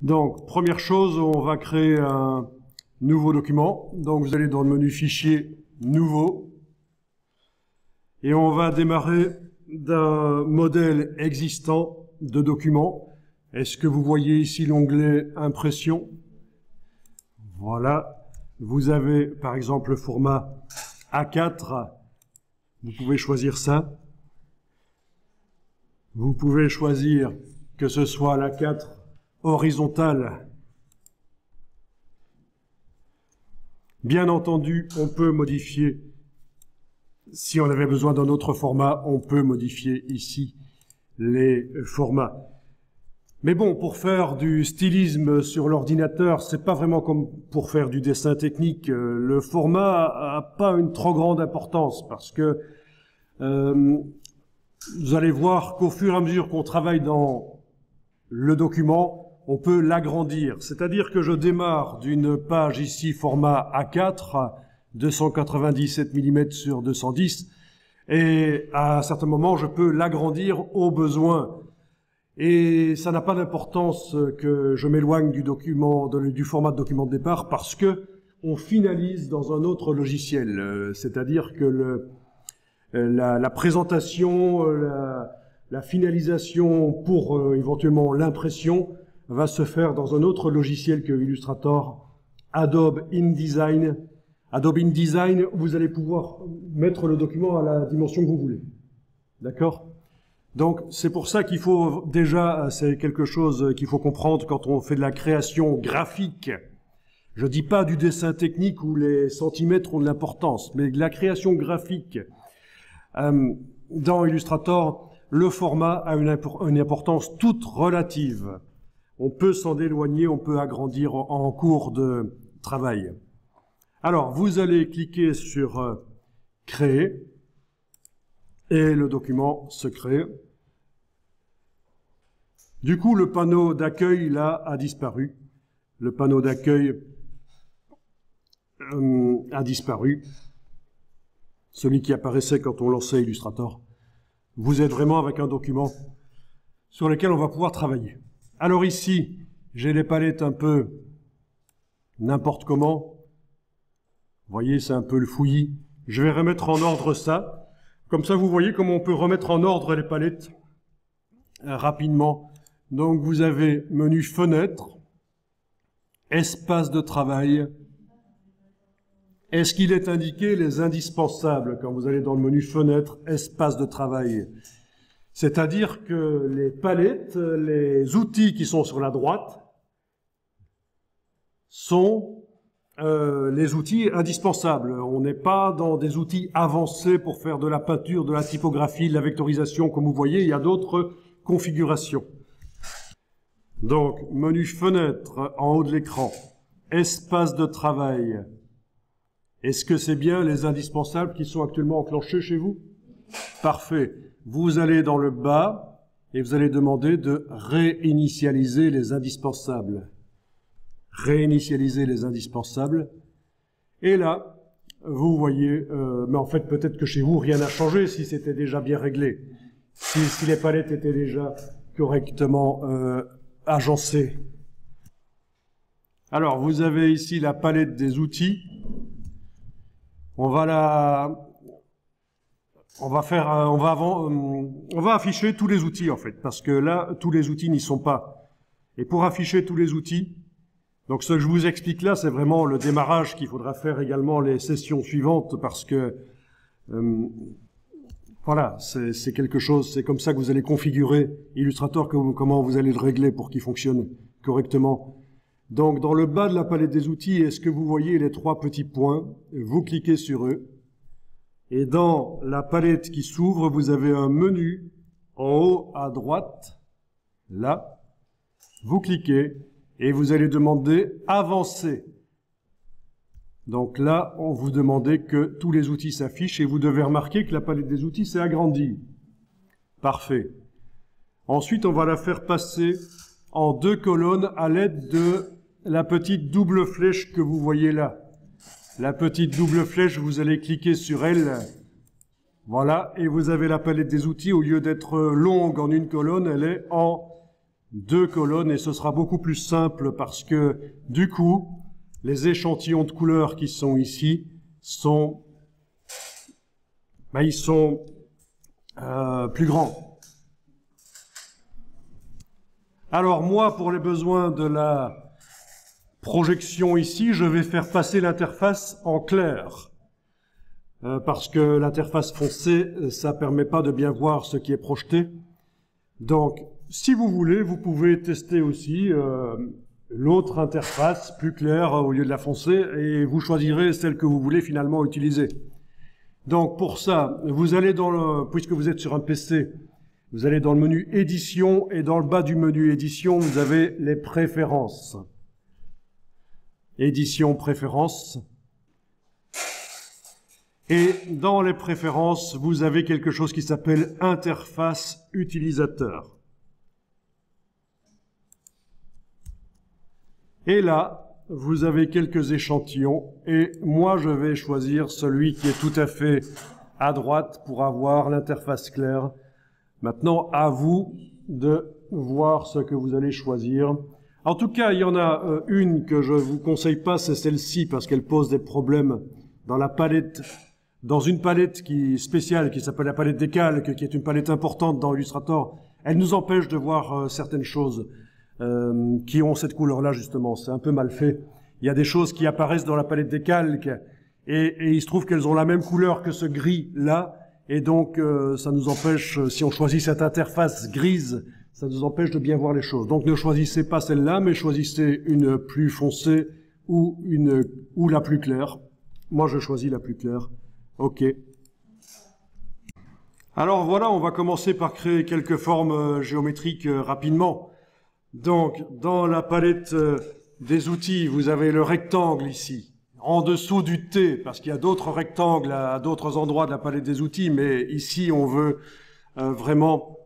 Donc, première chose, on va créer un nouveau document. Donc, vous allez dans le menu Fichier, Nouveau. Et on va démarrer d'un modèle existant de document. Est-ce que vous voyez ici l'onglet Impression? Voilà. Vous avez, par exemple, le format A4. Vous pouvez choisir ça. Vous pouvez choisir que ce soit l'A4 horizontale. Bien entendu, on peut modifier, si on avait besoin d'un autre format, on peut modifier ici les formats. Mais bon, pour faire du stylisme sur l'ordinateur, c'est pas vraiment comme pour faire du dessin technique. Le format a pas une trop grande importance parce que vous allez voir qu'au fur et à mesure qu'on travaille dans le document, on peut l'agrandir. C'est-à-dire que je démarre d'une page ici format A4, 297 mm sur 210, et à un certain moment, je peux l'agrandir au besoin. Et ça n'a pas d'importance que je m'éloigne du document, du format de document de départ, parce que on finalise dans un autre logiciel. C'est-à-dire que la présentation, la finalisation pour éventuellement l'impression va se faire dans un autre logiciel que Illustrator, Adobe InDesign. Adobe InDesign, vous allez pouvoir mettre le document à la dimension que vous voulez. D'accord ? Donc, c'est pour ça qu'il faut déjà, c'est quelque chose qu'il faut comprendre quand on fait de la création graphique. Je dis pas du dessin technique où les centimètres ont de l'importance, mais de la création graphique. Dans Illustrator, le format a une importance toute relative. On peut s'en éloigner, on peut agrandir en cours de travail. Alors, vous allez cliquer sur Créer et le document se crée. Du coup, le panneau d'accueil, là, a disparu. Le panneau d'accueil a disparu. Celui qui apparaissait quand on lançait Illustrator. Vous êtes vraiment avec un document sur lequel on va pouvoir travailler. Alors ici, j'ai les palettes un peu n'importe comment. Vous voyez, c'est un peu le fouillis. Je vais remettre en ordre ça. Comme ça, vous voyez comment on peut remettre en ordre les palettes rapidement. Donc, vous avez menu Fenêtre, Espace de travail. Est-ce qu'il est indiqué les indispensables quand vous allez dans le menu Fenêtre, Espace de travail? C'est-à-dire que les palettes, les outils qui sont sur la droite sont les outils indispensables. On n'est pas dans des outils avancés pour faire de la peinture, de la typographie, de la vectorisation. Comme vous voyez, il y a d'autres configurations. Donc, menu Fenêtre en haut de l'écran, Espace de travail. Est-ce que c'est bien les indispensables qui sont actuellement enclenchés chez vous? Parfait. Vous allez dans le bas et vous allez demander de réinitialiser les indispensables. Réinitialiser les indispensables. Et là, vous voyez, mais en fait, peut-être que chez vous, rien n'a changé si c'était déjà bien réglé. Si les palettes étaient déjà correctement agencées. Alors, vous avez ici la palette des outils. On va afficher tous les outils en fait, parce que là, tous les outils n'y sont pas. Et pour afficher tous les outils, donc ce que je vous explique là, c'est vraiment le démarrage qu'il faudra faire également les sessions suivantes, parce que voilà, c'est quelque chose, c'est comme ça que vous allez configurer Illustrator, comment vous allez le régler pour qu'il fonctionne correctement. Donc, dans le bas de la palette des outils, est-ce que vous voyez les trois petits points? Vous cliquez sur eux. Et dans la palette qui s'ouvre, vous avez un menu en haut à droite. Là, vous cliquez et vous allez demander « Avancer ». Donc là, on vous demande que tous les outils s'affichent et vous devez remarquer que la palette des outils s'est agrandie. Parfait. Ensuite, on va la faire passer en deux colonnes à l'aide de la petite double flèche que vous voyez là. La petite double flèche, vous allez cliquer sur elle. Voilà, et vous avez la palette des outils. Au lieu d'être longue en une colonne, elle est en 2 colonnes et ce sera beaucoup plus simple parce que du coup, les échantillons de couleurs qui sont ici sont, ils sont plus grands. Alors moi, pour les besoins de la projection ici, je vais faire passer l'interface en clair. Parce que l'interface foncée, ça permet pas de bien voir ce qui est projeté. Donc, si vous voulez, vous pouvez tester aussi l'autre interface plus claire au lieu de la foncée et vous choisirez celle que vous voulez finalement utiliser. Donc, pour ça, vous allez puisque vous êtes sur un PC, vous allez dans le menu Édition et dans le bas du menu Édition, vous avez les préférences. Édition, préférences. Et dans les préférences, vous avez quelque chose qui s'appelle interface utilisateur. Et là, vous avez quelques échantillons et moi je vais choisir celui qui est tout à fait à droite pour avoir l'interface claire. Maintenant, à vous de voir ce que vous allez choisir. En tout cas, il y en a une que je vous conseille pas, c'est celle-ci parce qu'elle pose des problèmes dans la palette. Dans une palette spéciale qui s'appelle la palette des calques, qui est une palette importante dans Illustrator, elle nous empêche de voir certaines choses qui ont cette couleur-là, justement. C'est un peu mal fait. Il y a des choses qui apparaissent dans la palette des calques et il se trouve qu'elles ont la même couleur que ce gris-là. Et donc, ça nous empêche, si on choisit cette interface grise, ça nous empêche de bien voir les choses. Donc, ne choisissez pas celle-là, mais choisissez une plus foncée ou la plus claire. Moi, je choisis la plus claire. OK. Alors voilà, on va commencer par créer quelques formes géométriques rapidement. Donc, dans la palette des outils, vous avez le rectangle ici, en dessous du T, parce qu'il y a d'autres rectangles à d'autres endroits de la palette des outils, mais ici, on veut vraiment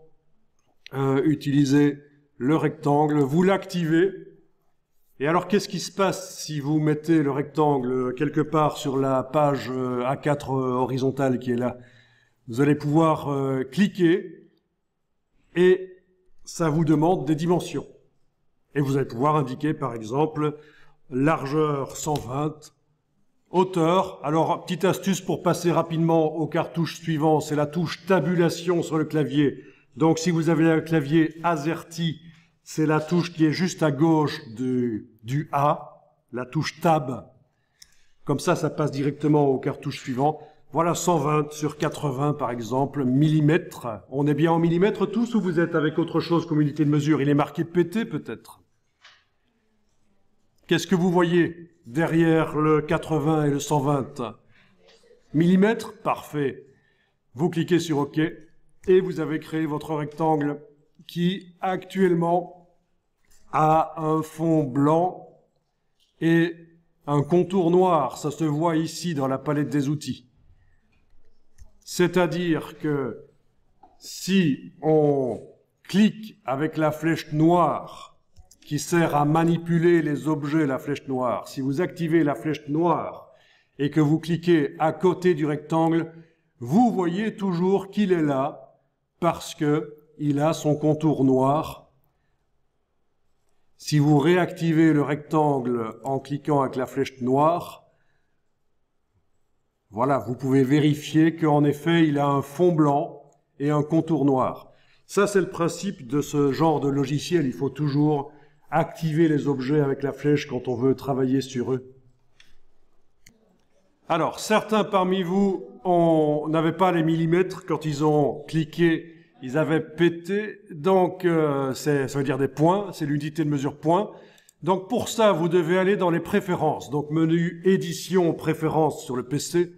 utiliser le rectangle. Vous l'activez. Et alors, qu'est-ce qui se passe si vous mettez le rectangle quelque part sur la page A4 horizontale qui est là? Vous allez pouvoir cliquer et ça vous demande des dimensions. Et vous allez pouvoir indiquer, par exemple, largeur 120, hauteur. Alors, petite astuce pour passer rapidement aux cartouches suivantes, c'est la touche tabulation sur le clavier. Donc, si vous avez un clavier AZERTY, c'est la touche qui est juste à gauche du A, la touche Tab. Comme ça, ça passe directement aux cartouches suivantes. Voilà, 120 sur 80, par exemple, millimètres. On est bien en millimètres tous ou vous êtes avec autre chose comme unité de mesure? Il est marqué PT, peut-être. Qu'est-ce que vous voyez derrière le 80 et le 120? Millimètres? Parfait. Vous cliquez sur OK et vous avez créé votre rectangle qui, actuellement, a un fond blanc et un contour noir. Ça se voit ici dans la palette des outils. C'est-à-dire que si on clique avec la flèche noire qui sert à manipuler les objets, la flèche noire, si vous activez la flèche noire et que vous cliquez à côté du rectangle, vous voyez toujours qu'il est là parce que il a son contour noir. Si vous réactivez le rectangle en cliquant avec la flèche noire, voilà, vous pouvez vérifier qu'en effet, il a un fond blanc et un contour noir. Ça, c'est le principe de ce genre de logiciel. Il faut toujours activer les objets avec la flèche quand on veut travailler sur eux. Alors, certains parmi vous n'avaient pas les millimètres quand ils ont cliqué. Ils avaient pété, donc ça veut dire des points, c'est l'unité de mesure point. Donc pour ça, vous devez aller dans les préférences. Donc menu édition, préférences sur le PC.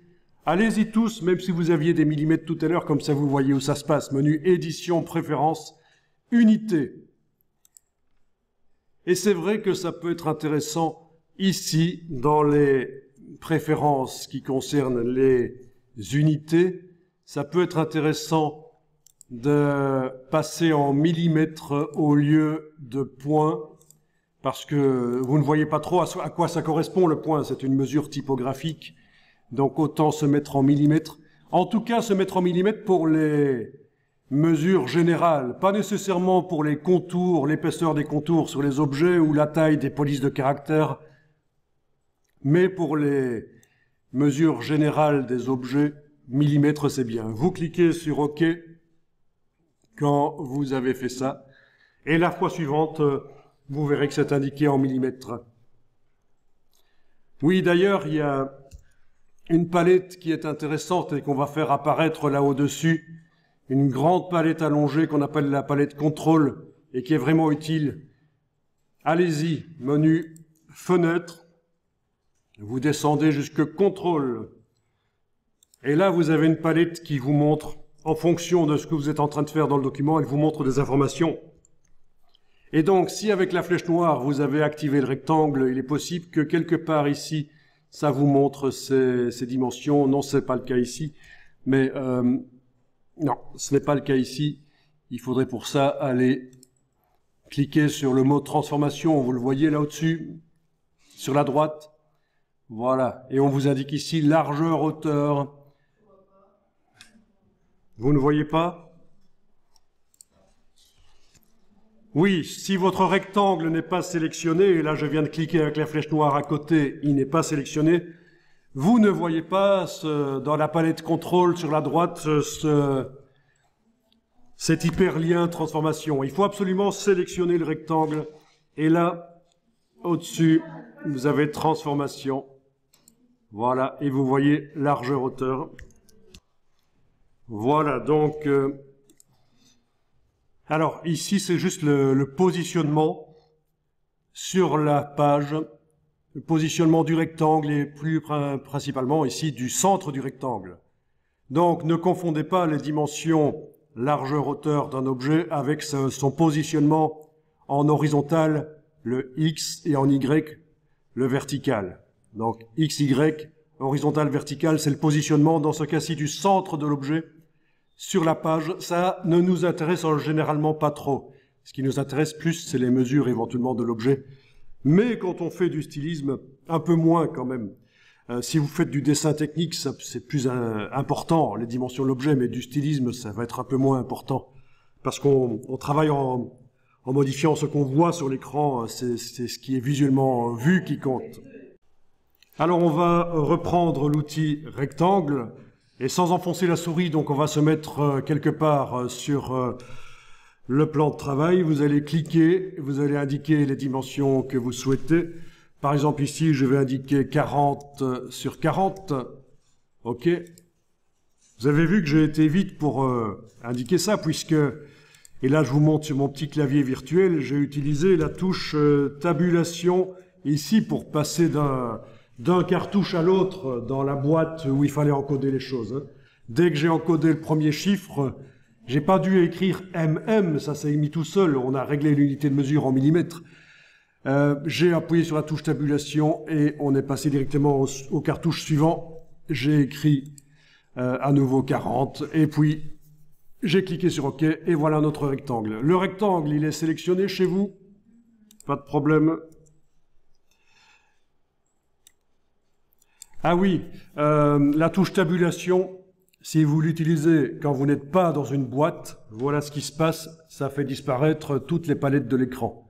Allez-y tous, même si vous aviez des millimètres tout à l'heure, comme ça vous voyez où ça se passe. Menu édition, préférences, unité. Et c'est vrai que ça peut être intéressant ici, dans les préférences qui concernent les unités. Ça peut être intéressant de passer en millimètres au lieu de points, parce que vous ne voyez pas trop à quoi ça correspond le point, c'est une mesure typographique, donc autant se mettre en millimètres. En tout cas, se mettre en millimètres pour les mesure générale, pas nécessairement pour les contours, l'épaisseur des contours sur les objets ou la taille des polices de caractère, mais pour les mesures générales des objets, millimètres c'est bien. Vous cliquez sur OK quand vous avez fait ça, et la fois suivante, vous verrez que c'est indiqué en millimètres. Oui, d'ailleurs, il y a une palette qui est intéressante et qu'on va faire apparaître là au-dessus, une grande palette allongée qu'on appelle la palette contrôle et qui est vraiment utile. Allez-y, menu fenêtre, vous descendez jusque contrôle. Et là, vous avez une palette qui vous montre, en fonction de ce que vous êtes en train de faire dans le document, elle vous montre des informations. Et donc, si avec la flèche noire, vous avez activé le rectangle, il est possible que quelque part ici, ça vous montre ces dimensions. Non, ce n'est pas le cas ici. Mais non, ce n'est pas le cas ici. Il faudrait pour ça aller cliquer sur le mot transformation. Vous le voyez là au-dessus, sur la droite. Voilà. Et on vous indique ici largeur, hauteur. Vous ne voyez pas ? Oui, si votre rectangle n'est pas sélectionné, et là je viens de cliquer avec la flèche noire à côté, il n'est pas sélectionné, vous ne voyez pas dans la palette contrôle sur la droite cet hyperlien transformation. Il faut absolument sélectionner le rectangle. Et là, au-dessus, vous avez transformation. Voilà, et vous voyez largeur, hauteur. Voilà, donc... alors, ici, c'est juste le positionnement sur la page, le positionnement du rectangle et plus principalement ici du centre du rectangle. Donc, ne confondez pas les dimensions largeur-hauteur d'un objet avec son positionnement en horizontal, le X, et en Y, le vertical. Donc, X, Y, horizontal, vertical, c'est le positionnement, dans ce cas-ci, du centre de l'objet sur la page. Ça ne nous intéresse généralement pas trop. Ce qui nous intéresse plus, c'est les mesures éventuellement de l'objet. Mais quand on fait du stylisme, un peu moins quand même. Si vous faites du dessin technique, c'est plus important, les dimensions de l'objet, mais du stylisme, ça va être un peu moins important. Parce qu'on travaille en modifiant ce qu'on voit sur l'écran, c'est ce qui est visuellement vu qui compte. Alors on va reprendre l'outil rectangle, et sans enfoncer la souris, donc on va se mettre quelque part sur le plan de travail. Vous allez cliquer, vous allez indiquer les dimensions que vous souhaitez. Par exemple ici, je vais indiquer 40 sur 40. OK. Vous avez vu que j'ai été vite pour indiquer ça, puisque, et là je vous montre sur mon petit clavier virtuel, j'ai utilisé la touche tabulation ici pour passer d'un cartouche à l'autre dans la boîte où il fallait encoder les choses. Dès que j'ai encodé le premier chiffre, j'ai pas dû écrire MM, ça s'est mis tout seul, on a réglé l'unité de mesure en millimètres. J'ai appuyé sur la touche tabulation et on est passé directement au cartouche suivant. J'ai écrit à nouveau 40 et puis j'ai cliqué sur OK et voilà notre rectangle. Le rectangle, il est sélectionné chez vous, pas de problème. Ah oui, la touche tabulation, si vous l'utilisez quand vous n'êtes pas dans une boîte, voilà ce qui se passe, ça fait disparaître toutes les palettes de l'écran.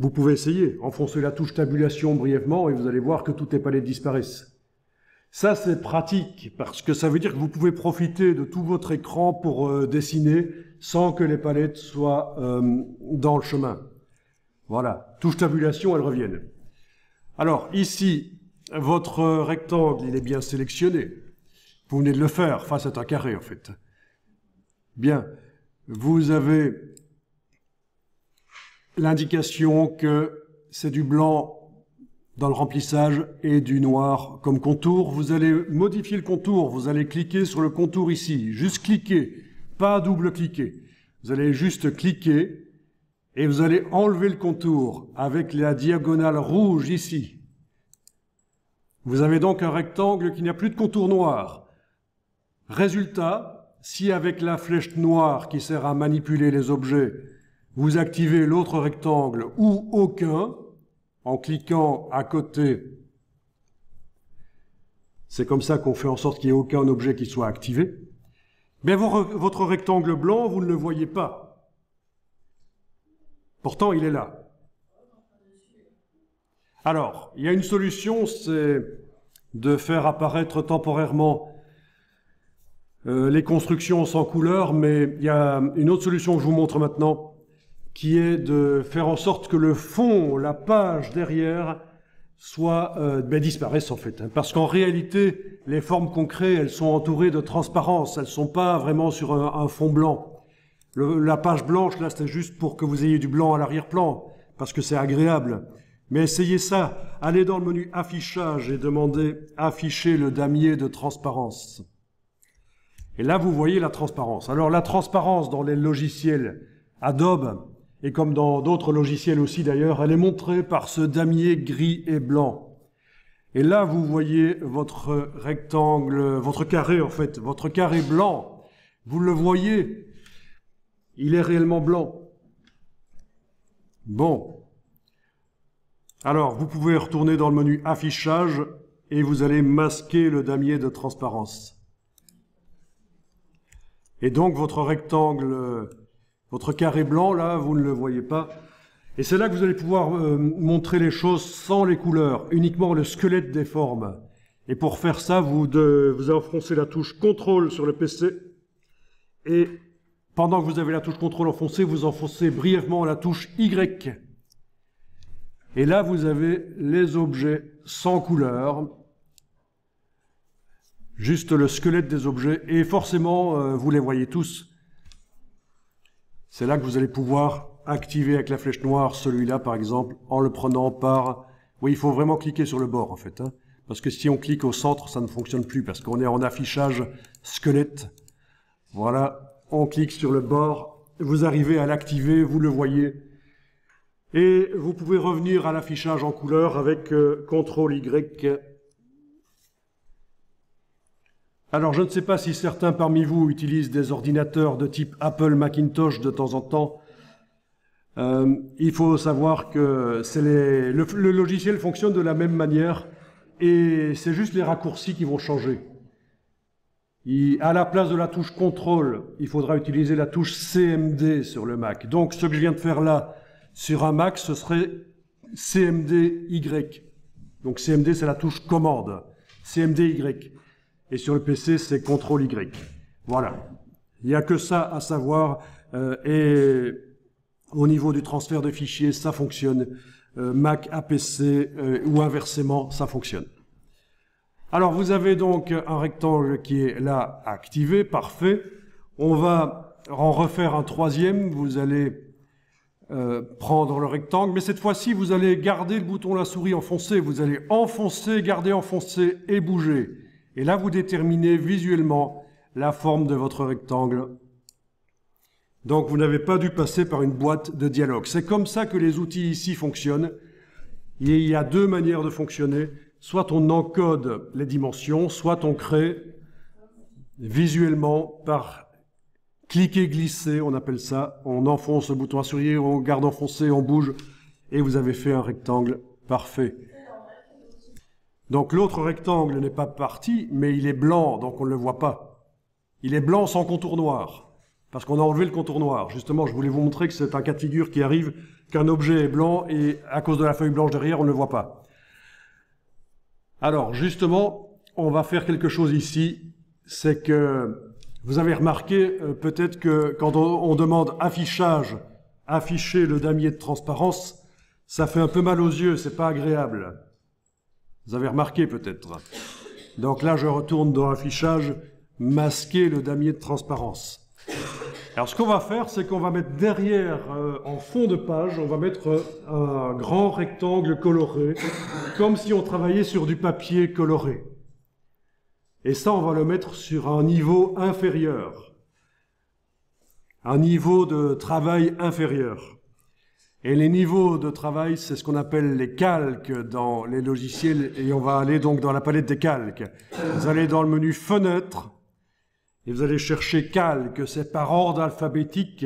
Vous pouvez essayer, enfoncer la touche tabulation brièvement et vous allez voir que toutes les palettes disparaissent. Ça, c'est pratique parce que ça veut dire que vous pouvez profiter de tout votre écran pour dessiner sans que les palettes soient dans le chemin. Voilà, touche tabulation, elles reviennent. Alors, ici, votre rectangle, il est bien sélectionné. Vous venez de le faire, enfin c'est un carré en fait. Bien, vous avez l'indication que c'est du blanc dans le remplissage et du noir comme contour. Vous allez modifier le contour, vous allez cliquer sur le contour ici, juste cliquer, pas double-cliquer. Vous allez juste cliquer et vous allez enlever le contour avec la diagonale rouge ici. Vous avez donc un rectangle qui n'a plus de contour noir. Résultat, si avec la flèche noire qui sert à manipuler les objets, vous activez l'autre rectangle ou aucun, en cliquant à côté, c'est comme ça qu'on fait en sorte qu'il n'y ait aucun objet qui soit activé. Mais votre rectangle blanc, vous ne le voyez pas. Pourtant, il est là. Alors, il y a une solution, c'est de faire apparaître temporairement les constructions sans couleur, mais il y a une autre solution que je vous montre maintenant, qui est de faire en sorte que le fond, la page derrière, disparaissent en fait. Parce qu'en réalité, les formes qu'on crée, elles sont entourées de transparence, elles ne sont pas vraiment sur un fond blanc. La page blanche, là, c'est juste pour que vous ayez du blanc à l'arrière-plan, parce que c'est agréable. Mais essayez ça, allez dans le menu affichage et demandez afficher le damier de transparence. Et là, vous voyez la transparence. Alors la transparence dans les logiciels Adobe, et comme dans d'autres logiciels aussi d'ailleurs, elle est montrée par ce damier gris et blanc. Et là, vous voyez votre rectangle, votre carré en fait, votre carré blanc. Vous le voyez, il est réellement blanc. Bon. Alors, vous pouvez retourner dans le menu affichage et vous allez masquer le damier de transparence. Et donc, votre rectangle, votre carré blanc, là, vous ne le voyez pas. Et c'est là que vous allez pouvoir montrer les choses sans les couleurs, uniquement le squelette des formes. Et pour faire ça, vous enfoncez la touche CTRL sur le PC. Et pendant que vous avez la touche CTRL enfoncée, vous enfoncez brièvement la touche Y. Et là, vous avez les objets sans couleur. Juste le squelette des objets, et forcément, vous les voyez tous. C'est là que vous allez pouvoir activer avec la flèche noire celui-là, par exemple, en le prenant par... Oui, il faut vraiment cliquer sur le bord, en fait, hein, parce que si on clique au centre, ça ne fonctionne plus, parce qu'on est en affichage squelette. Voilà, on clique sur le bord, vous arrivez à l'activer, vous le voyez, et vous pouvez revenir à l'affichage en couleur avec CTRL-Y. Alors, je ne sais pas si certains parmi vous utilisent des ordinateurs de type Apple Macintosh de temps en temps. Il faut savoir que le logiciel fonctionne de la même manière et c'est juste les raccourcis qui vont changer. À la place de la touche CTRL, il faudra utiliser la touche CMD sur le Mac. Donc, ce que je viens de faire là, sur un Mac, ce serait CMD-Y. Donc, CMD, c'est la touche commande. CMD-Y. Et sur le PC, c'est CTRL-Y. Voilà. Il n'y a que ça à savoir. Et au niveau du transfert de fichiers, ça fonctionne. Mac à PC ou inversement, ça fonctionne. Alors, vous avez donc un rectangle qui est là activé, parfait. On va en refaire un troisième. Vous allez prendre le rectangle, mais cette fois-ci, vous allez garder le bouton la souris enfoncé. Vous allez enfoncer, garder enfoncé et bouger. Et là, vous déterminez visuellement la forme de votre rectangle. Donc, vous n'avez pas dû passer par une boîte de dialogue. C'est comme ça que les outils ici fonctionnent. Et il y a deux manières de fonctionner. Soit on encode les dimensions, soit on crée visuellement par cliquer-glisser, on appelle ça. On enfonce le bouton à souris, on garde enfoncé, on bouge, et vous avez fait un rectangle parfait. Donc l'autre rectangle n'est pas parti, mais il est blanc, donc on ne le voit pas. Il est blanc sans contour noir, parce qu'on a enlevé le contour noir. Justement, je voulais vous montrer que c'est un cas de figure qui arrive, qu'un objet est blanc, et à cause de la feuille blanche derrière, on ne le voit pas. Alors, justement, on va faire quelque chose ici, c'est que vous avez remarqué peut-être que quand on demande affichage, afficher le damier de transparence, ça fait un peu mal aux yeux, c'est pas agréable. Vous avez remarqué peut-être. Donc là, je retourne dans affichage, masquer le damier de transparence. Alors ce qu'on va faire, c'est qu'on va mettre derrière, en fond de page, on va mettre un grand rectangle coloré, comme si on travaillait sur du papier coloré. Et ça, on va le mettre sur un niveau inférieur. Un niveau de travail inférieur. Et les niveaux de travail, c'est ce qu'on appelle les calques dans les logiciels, et on va aller donc dans la palette des calques. Vous allez dans le menu Fenêtre, et vous allez chercher calque, c'est par ordre alphabétique.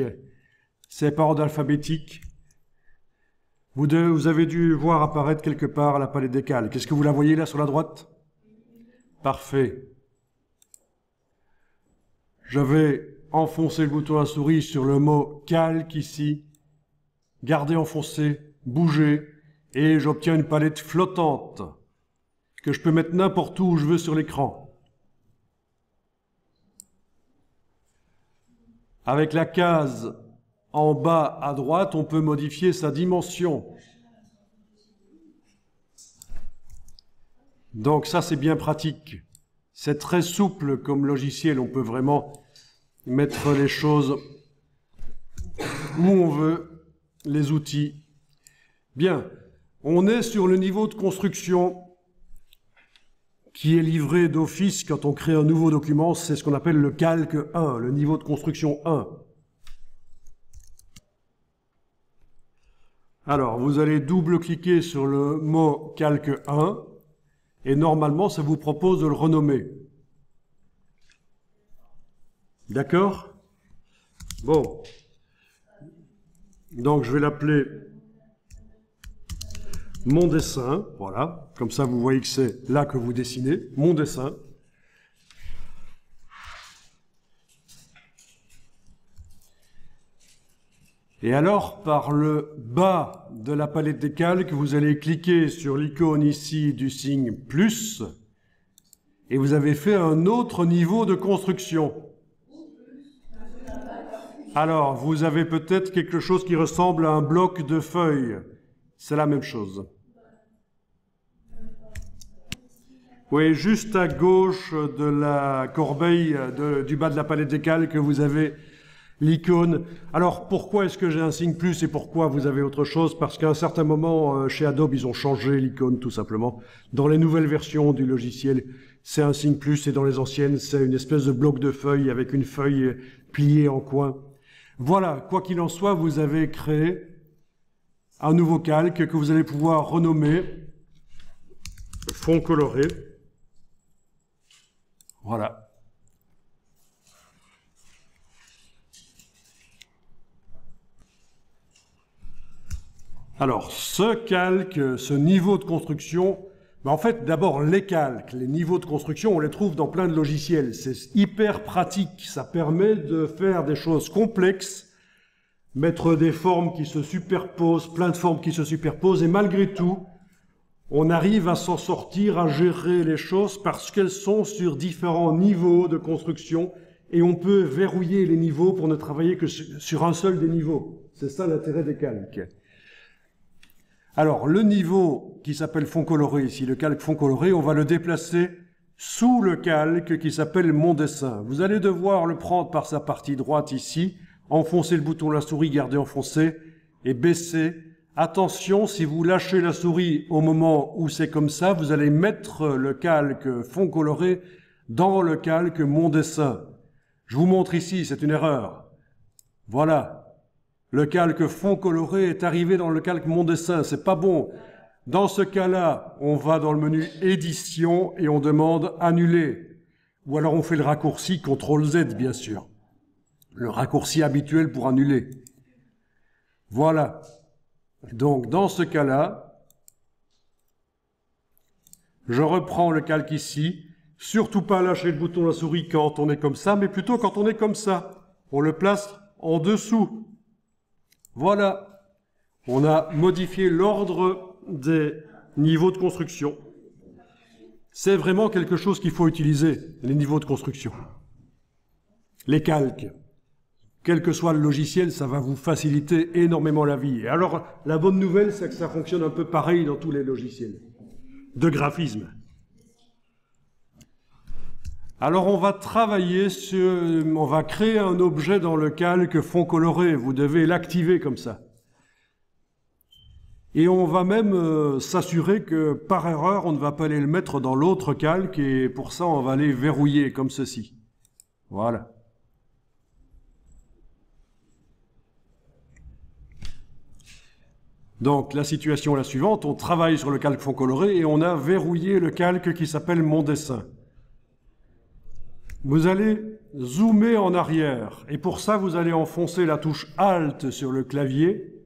C'est par ordre alphabétique. Vous avez dû voir apparaître quelque part la palette des calques. Est-ce que vous la voyez là sur la droite? Parfait. Je vais enfoncer le bouton à la souris sur le mot calque ici, garder enfoncé, bouger, et j'obtiens une palette flottante que je peux mettre n'importe où je veux sur l'écran. Avec la case en bas à droite, on peut modifier sa dimension. Donc ça, c'est bien pratique. C'est très souple comme logiciel. On peut vraiment mettre les choses où on veut, les outils. Bien, on est sur le niveau de construction qui est livré d'office quand on crée un nouveau document. C'est ce qu'on appelle le calque 1, le niveau de construction 1. Alors, vous allez double-cliquer sur le mot calque 1 et normalement, ça vous propose de le renommer. D'accord? Bon. Donc, je vais l'appeler mon dessin. Voilà. Comme ça, vous voyez que c'est là que vous dessinez. Mon dessin. Et alors, par le bas de la palette des calques, vous allez cliquer sur l'icône ici du signe plus, et vous avez fait un autre niveau de construction. Alors, vous avez peut-être quelque chose qui ressemble à un bloc de feuilles. C'est la même chose. Oui, juste à gauche de la corbeille du bas de la palette des calques, vous avez l'icône. Alors, pourquoi est-ce que j'ai un signe plus et pourquoi vous avez autre chose? Parce qu'à un certain moment, chez Adobe, ils ont changé l'icône, tout simplement. Dans les nouvelles versions du logiciel, c'est un signe plus, et dans les anciennes, c'est une espèce de bloc de feuilles avec une feuille pliée en coin. Voilà, quoi qu'il en soit, vous avez créé un nouveau calque que vous allez pouvoir renommer fond coloré. Voilà. Alors, ce calque, ce niveau de construction, en fait, d'abord, les calques, les niveaux de construction, on les trouve dans plein de logiciels. C'est hyper pratique. Ça permet de faire des choses complexes, mettre des formes qui se superposent, plein de formes qui se superposent, et malgré tout, on arrive à s'en sortir, à gérer les choses parce qu'elles sont sur différents niveaux de construction et on peut verrouiller les niveaux pour ne travailler que sur un seul des niveaux. C'est ça l'intérêt des calques. Alors, le niveau qui s'appelle fond coloré ici, le calque fond coloré, on va le déplacer sous le calque qui s'appelle mon dessin. Vous allez devoir le prendre par sa partie droite ici, enfoncer le bouton de la souris, garder enfoncé et baisser. Attention, si vous lâchez la souris au moment où c'est comme ça, vous allez mettre le calque fond coloré dans le calque mon dessin. Je vous montre ici, c'est une erreur. Voilà. Le calque fond coloré est arrivé dans le calque mon dessin, c'est pas bon. Dans ce cas-là, on va dans le menu édition et on demande annuler. Ou alors on fait le raccourci CTRL-Z, bien sûr. Le raccourci habituel pour annuler. Voilà. Donc, dans ce cas-là, je reprends le calque ici. Surtout pas lâcher le bouton de la souris quand on est comme ça, mais plutôt quand on est comme ça. On le place en dessous. Voilà. On a modifié l'ordre des niveaux de construction. C'est vraiment quelque chose qu'il faut utiliser, les niveaux de construction. Les calques. Quel que soit le logiciel, ça va vous faciliter énormément la vie. Et alors, la bonne nouvelle, c'est que ça fonctionne un peu pareil dans tous les logiciels de graphisme. Alors, on va travailler on va créer un objet dans le calque fond coloré. Vous devez l'activer comme ça. Et on va même s'assurer que, par erreur, on ne va pas aller le mettre dans l'autre calque. Et pour ça, on va aller verrouiller comme ceci. Voilà. Donc, la situation est la suivante, on travaille sur le calque fond coloré et on a verrouillé le calque qui s'appelle mon dessin. Vous allez zoomer en arrière et pour ça, vous allez enfoncer la touche Alt sur le clavier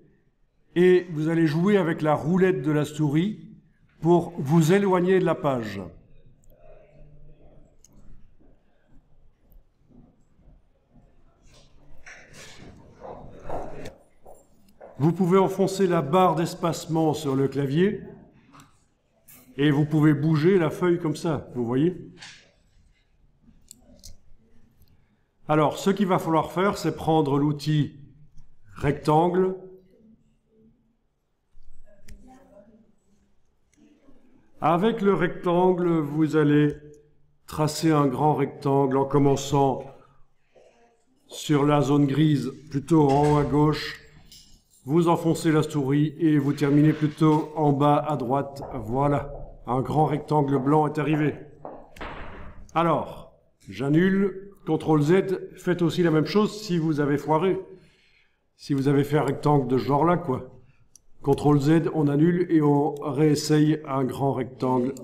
et vous allez jouer avec la roulette de la souris pour vous éloigner de la page. Vous pouvez enfoncer la barre d'espacement sur le clavier et vous pouvez bouger la feuille comme ça, vous voyez? Alors, ce qu'il va falloir faire, c'est prendre l'outil rectangle. Avec le rectangle, vous allez tracer un grand rectangle en commençant sur la zone grise, plutôt en haut à gauche. Vous enfoncez la souris et vous terminez plutôt en bas à droite. Voilà, un grand rectangle blanc est arrivé. Alors, j'annule, CTRL Z, faites aussi la même chose si vous avez foiré. Si vous avez fait un rectangle de ce genre-là, quoi. CTRL Z, on annule et on réessaye un grand rectangle.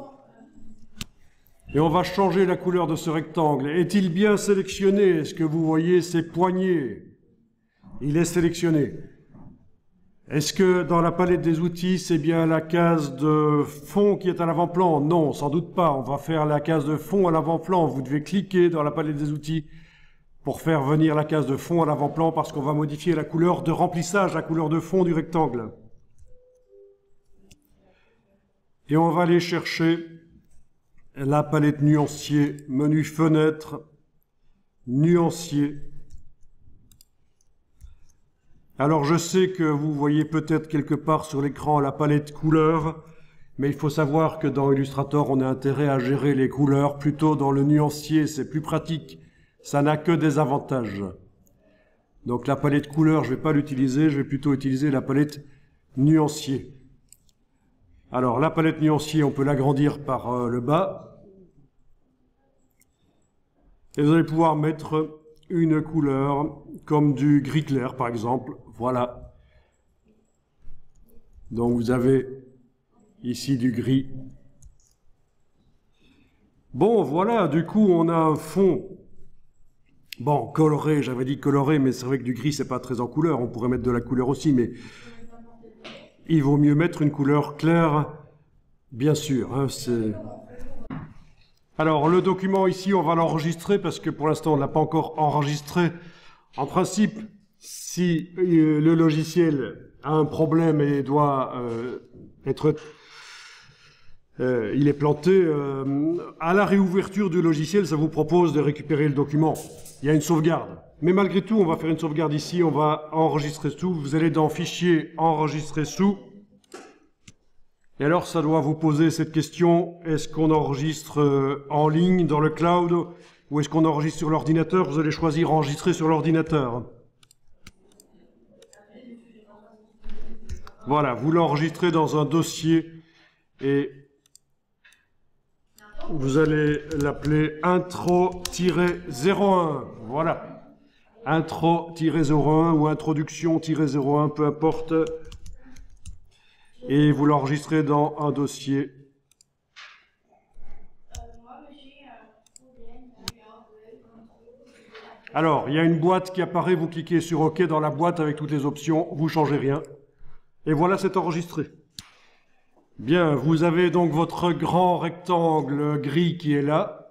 Et on va changer la couleur de ce rectangle. Est-il bien sélectionné? Est-ce que vous voyez ses poignées? Il est sélectionné. Est-ce que dans la palette des outils, c'est bien la case de fond qui est à l'avant-plan? Non, sans doute pas. On va faire la case de fond à l'avant-plan. Vous devez cliquer dans la palette des outils pour faire venir la case de fond à l'avant-plan parce qu'on va modifier la couleur de remplissage, la couleur de fond du rectangle. Et on va aller chercher la palette nuancier, menu fenêtre, nuancier. Alors je sais que vous voyez peut-être quelque part sur l'écran la palette couleurs, mais il faut savoir que dans Illustrator, on a intérêt à gérer les couleurs plutôt dans le nuancier, c'est plus pratique, ça n'a que des avantages. Donc la palette couleurs, je ne vais pas l'utiliser, je vais plutôt utiliser la palette nuancier. Alors la palette nuancier, on peut l'agrandir par le bas. Et vous allez pouvoir mettre une couleur comme du gris clair par exemple. Voilà. Donc vous avez ici du gris. Bon voilà, du coup on a un fond. Bon, coloré, j'avais dit coloré, mais c'est vrai que du gris c'est pas très en couleur. On pourrait mettre de la couleur aussi, mais il vaut mieux mettre une couleur claire, bien sûr. Hein, alors, le document ici, on va l'enregistrer parce que pour l'instant, on ne l'a pas encore enregistré. En principe, si le logiciel a un problème et doit il est planté, à la réouverture du logiciel, ça vous propose de récupérer le document. Il y a une sauvegarde. Mais malgré tout, on va faire une sauvegarde ici, on va enregistrer sous. Vous allez dans Fichier, Enregistrer sous. Et alors, ça doit vous poser cette question, est-ce qu'on enregistre en ligne, dans le cloud, ou est-ce qu'on enregistre sur l'ordinateur? Vous allez choisir Enregistrer sur l'ordinateur. Voilà, vous l'enregistrez dans un dossier, et vous allez l'appeler intro-01. Voilà. Intro-01 ou introduction-01, peu importe. Et vous l'enregistrez dans un dossier. Alors, il y a une boîte qui apparaît, vous cliquez sur OK dans la boîte avec toutes les options, vous changez rien. Et voilà, c'est enregistré. Bien, vous avez donc votre grand rectangle gris qui est là.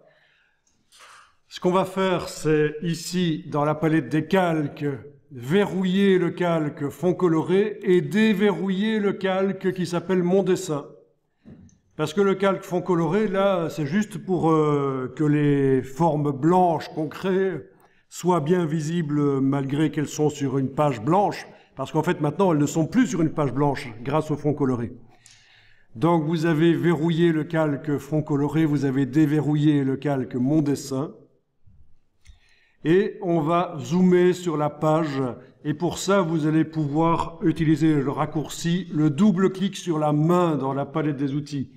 Ce qu'on va faire, c'est ici, dans la palette des calques, verrouiller le calque fond coloré et déverrouiller le calque qui s'appelle Mon dessin. Parce que le calque fond coloré, là, c'est juste pour que les formes blanches qu'on crée soient bien visibles malgré qu'elles sont sur une page blanche. Parce qu'en fait, maintenant, elles ne sont plus sur une page blanche grâce au fond coloré. Donc, vous avez verrouillé le calque fond coloré, vous avez déverrouillé le calque Mon dessin. Et on va zoomer sur la page. Et pour ça, vous allez pouvoir utiliser le raccourci, le double-clic sur la main dans la palette des outils.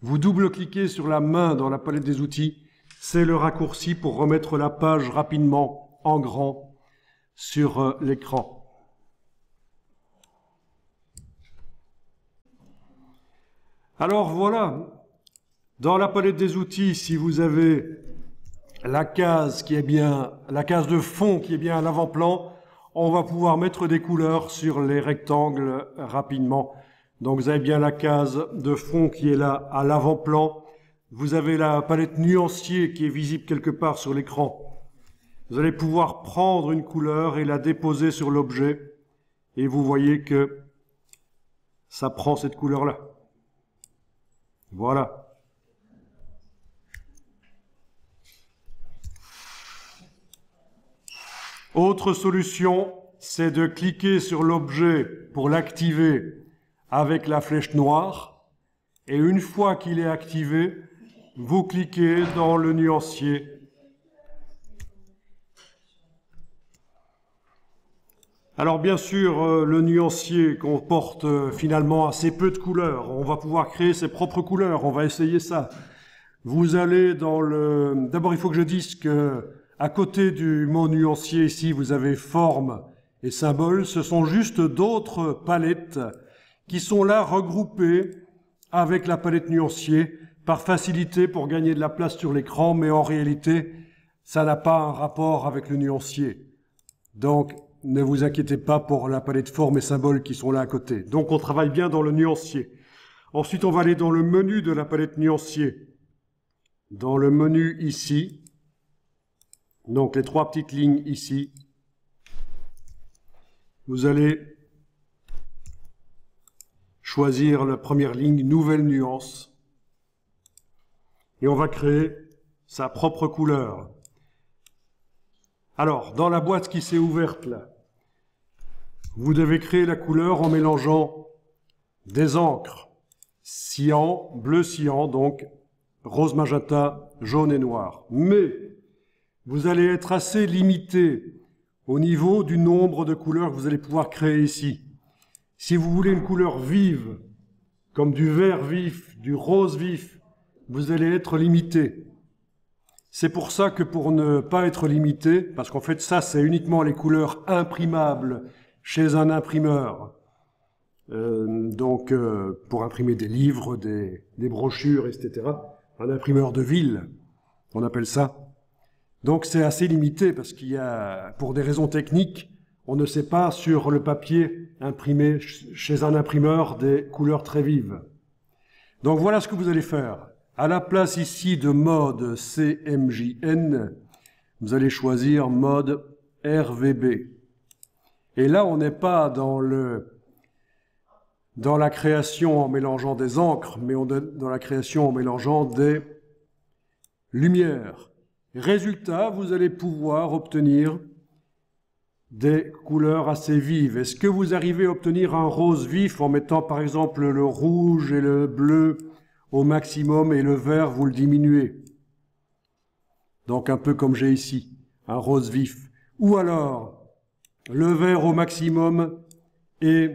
Vous double-cliquez sur la main dans la palette des outils. C'est le raccourci pour remettre la page rapidement en grand sur l'écran. Alors voilà, dans la palette des outils, si vous avez la case de fond qui est bien à l'avant-plan, on va pouvoir mettre des couleurs sur les rectangles rapidement. Donc vous avez bien la case de fond qui est là à l'avant-plan. Vous avez la palette nuancier qui est visible quelque part sur l'écran. Vous allez pouvoir prendre une couleur et la déposer sur l'objet. et vous voyez que ça prend cette couleur-là. Voilà. Autre solution, c'est de cliquer sur l'objet pour l'activer avec la flèche noire. Et une fois qu'il est activé, vous cliquez dans le nuancier. Alors bien sûr, le nuancier comporte finalement assez peu de couleurs. On va pouvoir créer ses propres couleurs, on va essayer ça. Vous allez dans le... D'abord, il faut que je dise que à côté du mot nuancier ici, vous avez forme et symbole. Ce sont juste d'autres palettes qui sont là regroupées avec la palette nuancier par facilité pour gagner de la place sur l'écran, mais en réalité, ça n'a pas un rapport avec le nuancier. Donc, ne vous inquiétez pas pour la palette forme et symbole qui sont là à côté. Donc, on travaille bien dans le nuancier. Ensuite, on va aller dans le menu de la palette nuancier. Dans le menu ici, donc les trois petites lignes ici, vous allez choisir la première ligne, nouvelle nuance, et on va créer sa propre couleur. Alors, dans la boîte qui s'est ouverte là, vous devez créer la couleur en mélangeant des encres, cyan, bleu cyan, donc rose magenta, jaune et noir. Mais vous allez être assez limité au niveau du nombre de couleurs que vous allez pouvoir créer ici. Si vous voulez une couleur vive, comme du vert vif, du rose vif, vous allez être limité. C'est pour ça que pour ne pas être limité, parce qu'en fait ça c'est uniquement les couleurs imprimables chez un imprimeur, pour imprimer des livres, des brochures, etc. Un imprimeur de ville, on appelle ça. Donc c'est assez limité parce qu'il y a, pour des raisons techniques, on ne sait pas sur le papier imprimé chez un imprimeur des couleurs très vives. Donc voilà ce que vous allez faire. À la place ici de mode CMJN, vous allez choisir mode RVB. Et là, on n'est pas dans la création en mélangeant des encres, mais on est dans la création en mélangeant des lumières. Résultat, vous allez pouvoir obtenir des couleurs assez vives. Est-ce que vous arrivez à obtenir un rose vif en mettant par exemple le rouge et le bleu au maximum et le vert, vous le diminuez? Donc un peu comme j'ai ici, un rose vif. Ou alors, le vert au maximum et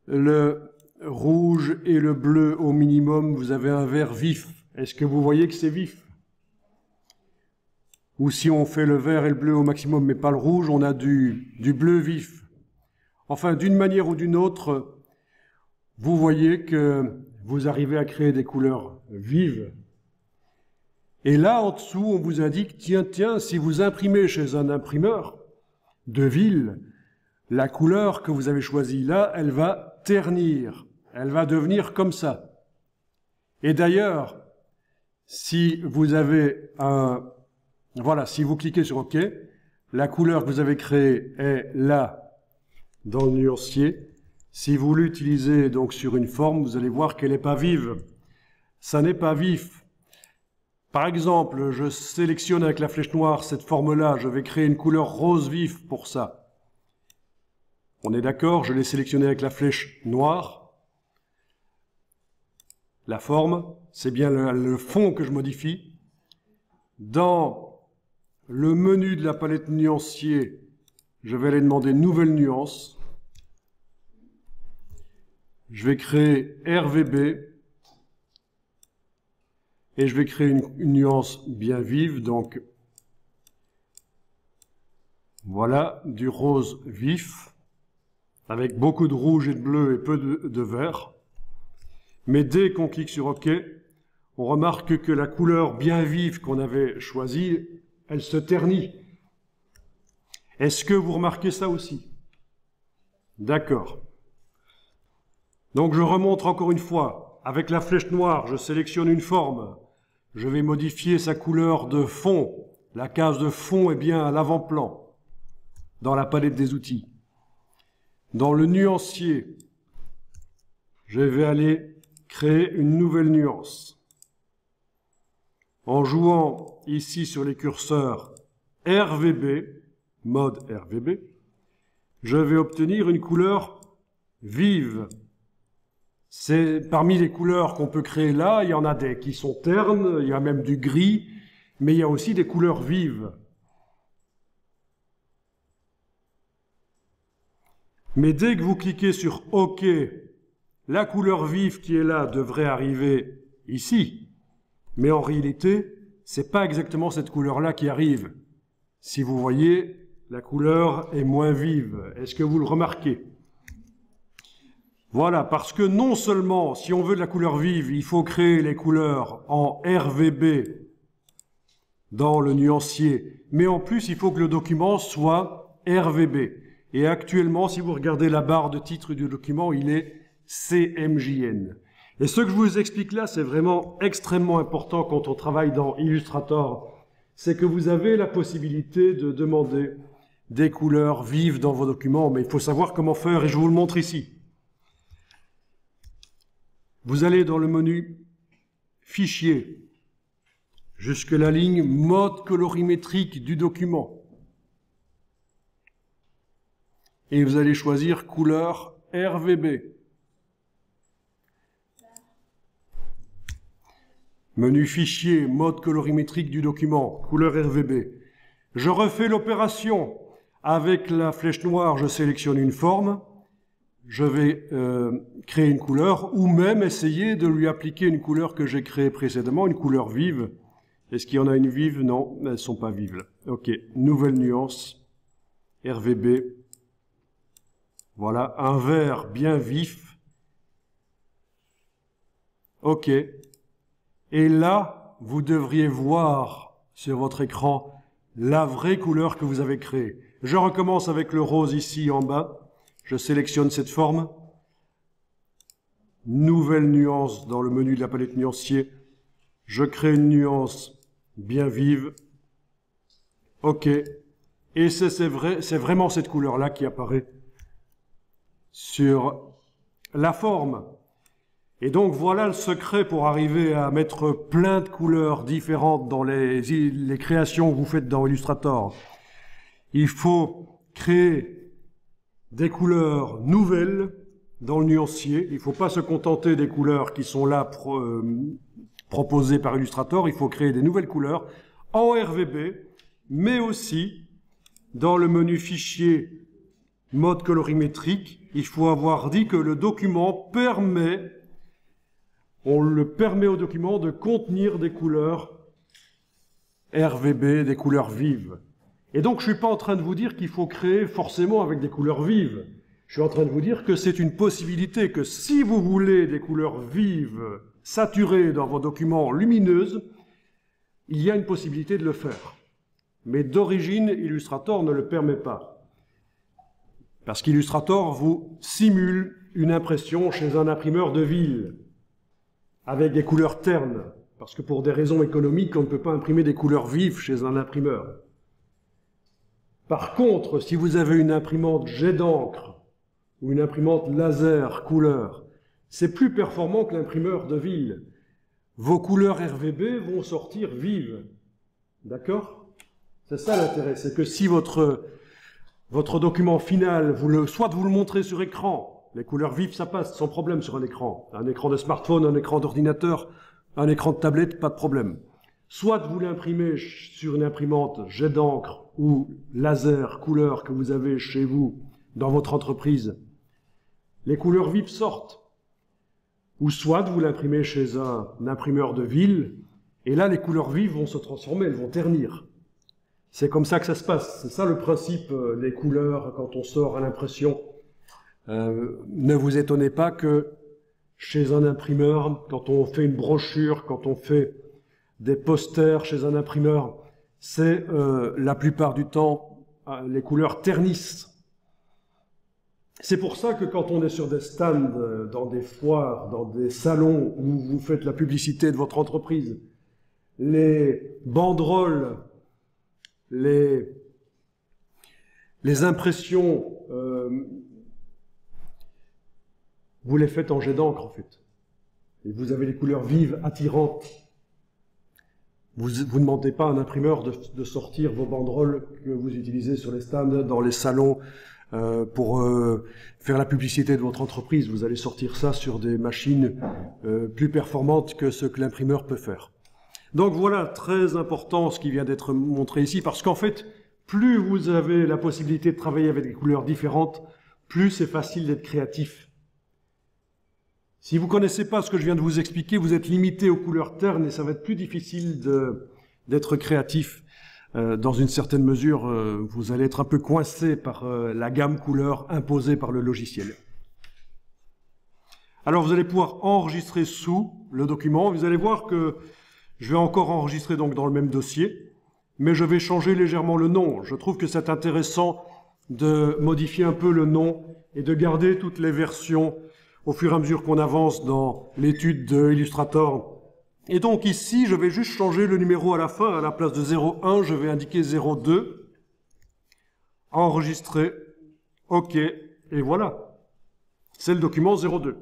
le rouge et le bleu au minimum, vous avez un vert vif. Est-ce que vous voyez que c'est vif? Ou si on fait le vert et le bleu au maximum, mais pas le rouge, on a du bleu vif. Enfin, d'une manière ou d'une autre, vous voyez que vous arrivez à créer des couleurs vives. Et là, en dessous, on vous indique, tiens, si vous imprimez chez un imprimeur de ville, la couleur que vous avez choisie là, elle va ternir. Elle va devenir comme ça. Et d'ailleurs, si vous avez voilà, si vous cliquez sur OK, la couleur que vous avez créée est là, dans le nuancier. Si vous l'utilisez donc sur une forme, vous allez voir qu'elle n'est pas vive. Ça n'est pas vif. Par exemple, je sélectionne avec la flèche noire cette forme-là, je vais créer une couleur rose vif pour ça. On est d'accord, je l'ai sélectionné avec la flèche noire. La forme, c'est bien le fond que je modifie. Dans le menu de la palette nuancier, je vais aller demander nouvelle nuance. Je vais créer RVB et je vais créer une nuance bien vive, donc voilà, du rose vif, avec beaucoup de rouge et de bleu et peu de vert. Mais dès qu'on clique sur OK, on remarque que la couleur bien vive qu'on avait choisie, elle se ternit. Est-ce que vous remarquez ça aussi? D'accord. Donc je remontre encore une fois. Avec la flèche noire, je sélectionne une forme. Je vais modifier sa couleur de fond. La case de fond est bien à l'avant-plan, dans la palette des outils. Dans le nuancier, je vais aller créer une nouvelle nuance. En jouant ici sur les curseurs RVB, mode RVB, je vais obtenir une couleur vive. C'est parmi les couleurs qu'on peut créer là, il y en a des qui sont ternes, il y a même du gris, mais il y a aussi des couleurs vives. Mais dès que vous cliquez sur OK, la couleur vive qui est là devrait arriver ici. Mais en réalité, c'est pas exactement cette couleur-là qui arrive. Si vous voyez, la couleur est moins vive. Est-ce que vous le remarquez? Voilà, parce que non seulement, si on veut de la couleur vive, il faut créer les couleurs en RVB dans le nuancier, mais en plus, il faut que le document soit RVB. Et actuellement, si vous regardez la barre de titre du document, il est CMJN. Et ce que je vous explique là, c'est vraiment extrêmement important quand on travaille dans Illustrator, c'est que vous avez la possibilité de demander des couleurs vives dans vos documents, mais il faut savoir comment faire et je vous le montre ici. Vous allez dans le menu Fichier, jusque la ligne Mode colorimétrique du document. Et vous allez choisir couleur RVB. Menu Fichier, Mode colorimétrique du document, couleur RVB. Je refais l'opération. Avec la flèche noire, je sélectionne une forme. Je vais créer une couleur ou même essayer de lui appliquer une couleur que j'ai créée précédemment, une couleur vive. Est-ce qu'il y en a une vive? Non, elles ne sont pas vives là. Ok, nouvelle nuance, RVB. Voilà, un vert bien vif. Ok. Et là, vous devriez voir sur votre écran la vraie couleur que vous avez créée. Je recommence avec le rose ici en bas. Je sélectionne cette forme. Nouvelle nuance dans le menu de la palette nuancier. Je crée une nuance bien vive. OK. Et c'est vraiment cette couleur-là qui apparaît sur la forme. Et donc voilà le secret pour arriver à mettre plein de couleurs différentes dans les créations que vous faites dans Illustrator. Il faut créer des couleurs nouvelles dans le nuancier. Il ne faut pas se contenter des couleurs qui sont là proposées par Illustrator. Il faut créer des nouvelles couleurs en RVB, mais aussi dans le menu Fichier, Mode colorimétrique. Il faut avoir dit que le document permet, on le permet au document de contenir des couleurs RVB, des couleurs vives. Et donc, je ne suis pas en train de vous dire qu'il faut créer forcément avec des couleurs vives. Je suis en train de vous dire que c'est une possibilité, que si vous voulez des couleurs vives, saturées dans vos documents lumineuses, il y a une possibilité de le faire. Mais d'origine, Illustrator ne le permet pas. Parce qu'Illustrator vous simule une impression chez un imprimeur de ville, avec des couleurs ternes. Parce que pour des raisons économiques, on ne peut pas imprimer des couleurs vives chez un imprimeur. Par contre, si vous avez une imprimante jet d'encre ou une imprimante laser couleur, c'est plus performant que l'imprimeur de ville. Vos couleurs RVB vont sortir vives. D'accord? C'est ça l'intérêt, c'est que si votre document final, soit vous le montrez sur écran, les couleurs vives ça passe sans problème sur un écran de smartphone, un écran d'ordinateur, un écran de tablette, pas de problème. Soit vous l'imprimez sur une imprimante jet d'encre ou laser couleur que vous avez chez vous dans votre entreprise, les couleurs vives sortent. Ou soit vous l'imprimez chez un imprimeur de ville, et là les couleurs vives vont se transformer, elles vont ternir. C'est comme ça que ça se passe. C'est ça le principe, les couleurs quand on sort à l'impression. Ne vous étonnez pas que chez un imprimeur, quand on fait une brochure, quand on fait des posters chez un imprimeur, c'est la plupart du temps, les couleurs ternissent. C'est pour ça que quand on est sur des stands, dans des foires, dans des salons où vous faites la publicité de votre entreprise, les banderoles, les impressions vous les faites en jet d'encre, en fait. Et vous avez les couleurs vives, attirantes. Vous ne demandez pas à un imprimeur de sortir vos banderoles que vous utilisez sur les stands, dans les salons, pour faire la publicité de votre entreprise. Vous allez sortir ça sur des machines plus performantes que ce que l'imprimeur peut faire. Donc voilà, très important ce qui vient d'être montré ici, parce qu'en fait, plus vous avez la possibilité de travailler avec des couleurs différentes, plus c'est facile d'être créatif. Si vous ne connaissez pas ce que je viens de vous expliquer, vous êtes limité aux couleurs ternes et ça va être plus difficile d'être créatif. Dans une certaine mesure, vous allez être un peu coincé par la gamme couleurs imposée par le logiciel. Alors vous allez pouvoir enregistrer sous le document. Vous allez voir que je vais encore enregistrer donc dans le même dossier, mais je vais changer légèrement le nom. Je trouve que c'est intéressant de modifier un peu le nom et de garder toutes les versions au fur et à mesure qu'on avance dans l'étude de Illustrator. Et donc ici, je vais juste changer le numéro à la fin. À la place de 01, je vais indiquer 02. Enregistrer. OK. Et voilà. C'est le document 02.